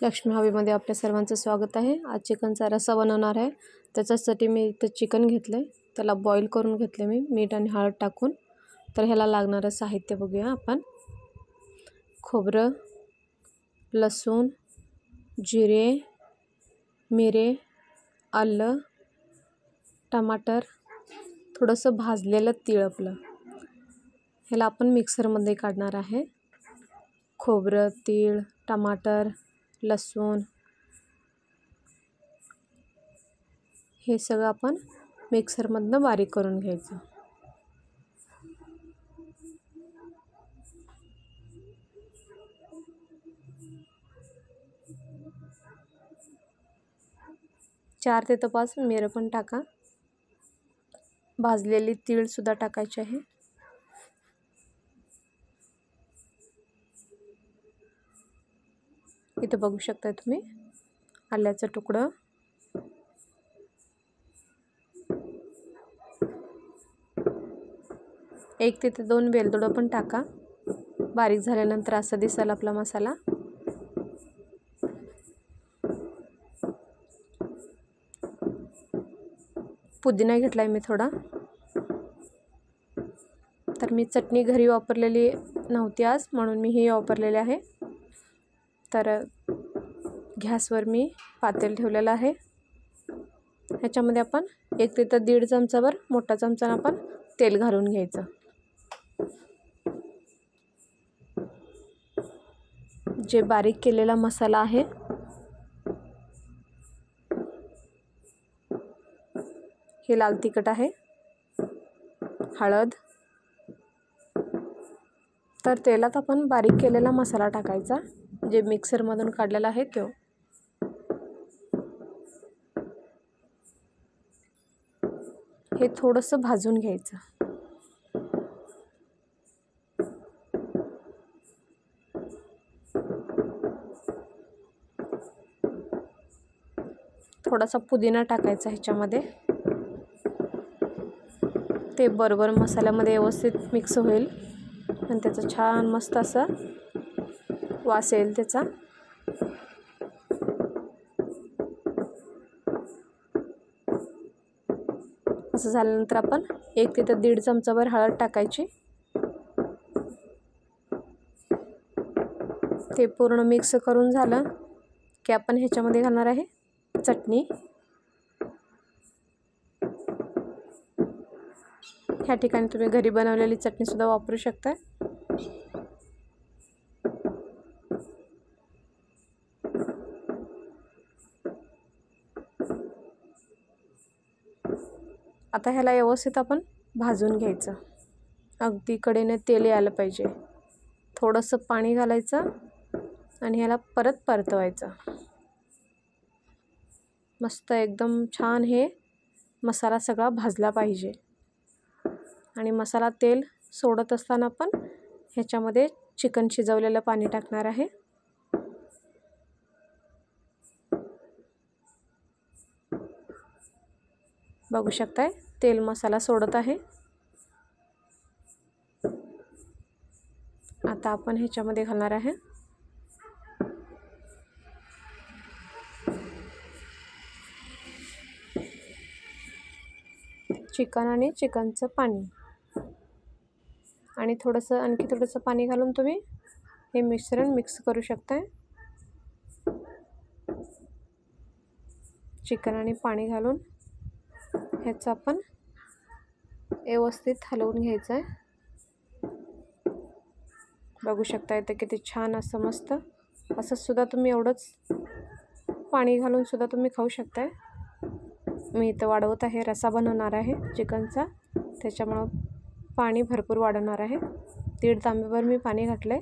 लक्ष्मी हॉबीमध्ये आपल्या सर्वांचं स्वागत आहे। आज चिकनचा रस्सा बनवणार आहे। त्याच्यासाठी मी इथे चिकन घेतले, त्याला बॉईल करून घेतले मी मीठ आणि हळद टाकून। तर ह्याला लागणारं साहित्य बघूया आपण। खोबरं, लसूण, जिरे, मिरे, आलं, टमाटर, थोडंसं भाजलेलं तीळ आपलं। ह्याला आपण मिक्सरमध्ये काढणार आहे। खोबरं, तीळ, टमाटर, लसूण हे सगळं आपण मिक्सरमधनं बारीक करून घ्यायचं। चार ते 5 मिरं पण टाका। भाजलेली तीळ सुद्धा टाकायची आहे। इथे बघू शकता तुम्ही आल्याचं तुकडं, एक ते 2 वेलदोडं पण टाका। बारीक झाल्यानंतर असा दिसेल आपला मसाला। पुदिना घेतलाय मी थोडा। तर मी चटणी घरी वापरलेली नव्हती आज, म्हणून मी ही वापरलेली आहे। तर गॅसवर मी पातेल ठेवलेलं आहे। ह्याच्यामध्ये आपण 1 ते 1.5 चमचावर मोठा चमचा आपण तेल घालून घ्यायचं। जे बारीक केलेला मसाला आहे हे लाल तिखट आहे, हळद, तर तेलात आपण बारीक केलेला मसाला टाकायचा, जे मिक्सरमधून काढलेला आहे तो। हे थोडंसं भाजून घ्यायचं। थोडासा पुदिना टाकायचा ह्याच्यामध्ये, ते बरोबर मसाल्यामध्ये व्यवस्थित मिक्स होईल आणि त्याचा छान मस्त असा वास येईल त्याचा। असं झाल्यानंतर आपण 1 ते 1.5 चमचावर हळद टाकायची। ते पूर्ण मिक्स करून झालं की आपण ह्याच्यामध्ये घालणार आहे चटणी। ह्या ठिकाणी तुम्ही घरी बनवलेली चटणी सुद्धा वापरू शकता। आता ह्याला व्यवस्थित आपण भाजून घ्यायचं। अगदी कडेने तेल यायला पाहिजे। थोडंसं पाणी घालायचं आणि ह्याला परत परतवायचं। मस्त एकदम छान हे मसाला सगळा भाजला पाहिजे। आणि मसाला तेल सोडत असताना आपण ह्याच्यामध्ये चिकन शिजवलेलं पाणी टाकणार आहे। बघू शकताय तेल मसाला सोडत आहे। आता आपण ह्याच्यामध्ये घालणार आहे चिकन आणि चिकनचं पाणी, आणि आणखी थोडंसं पाणी घालून तुम्ही हे मिश्रण मिक्स करू शकताय। चिकन आणि पाणी घालून ह्याचं आपण व्यवस्थित हलवून घ्यायचं आहे। बघू शकता इथे किती छान असं मस्त असं सुद्धा तुम्ही एवढंच पाणी घालून सुद्धा तुम्ही खाऊ शकताय। मी इथं वाढवत आहे, रस्सा बनवणार आहे चिकनचा, त्याच्यामुळं पाणी भरपूर वाढवणार आहे। 1.5 तांब्यावर मी पाणी घातलंय।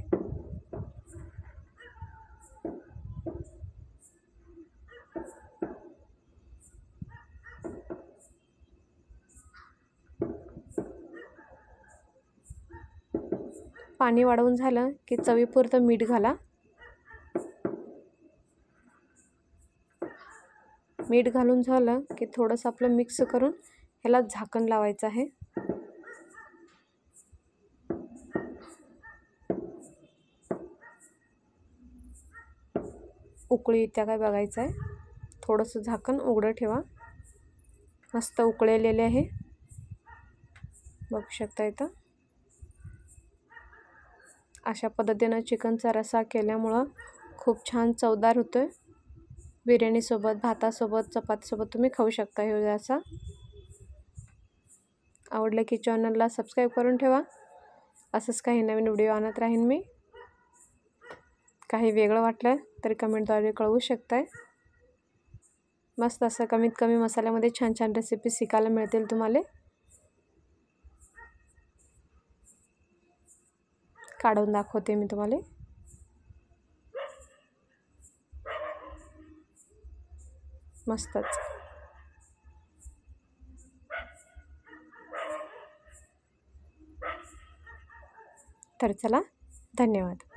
पाणी वाढवून झालं की चवीपुरतं मीठ घाला। मीठ घालून झालं की थोडंसं आपलं मिक्स करून ह्याला झाकण लावायचं आहे। उकळी येत्या काय बघायचं आहे. थोडंसं झाकण उघडं ठेवा. मस्त उकळलेले आहे, बघू शकता इथं. अशा पद्धतीनं चिकनचा रस्सा केल्यामुळं खूप छान चवदार होतोय. बिर्याणीसोबत, भातासोबत, चपातीसोबत तुम्ही खाऊ शकता हे रस्सा. आवडलं की चॅनलला सबस्क्राईब करून ठेवा. असंच काही नवीन व्हिडिओ आणत राहीन मी. काही वेगळं वाटलं तरी कमेंटद्वारे कळवू शकताय. मस्त असं कमीत कमी मसाल्यामध्ये छान छान रेसिपी शिकायला मिळतील तुम्हाला. काढून दाखवते मी तुम्हाला. मस्तच. तर चला, धन्यवाद.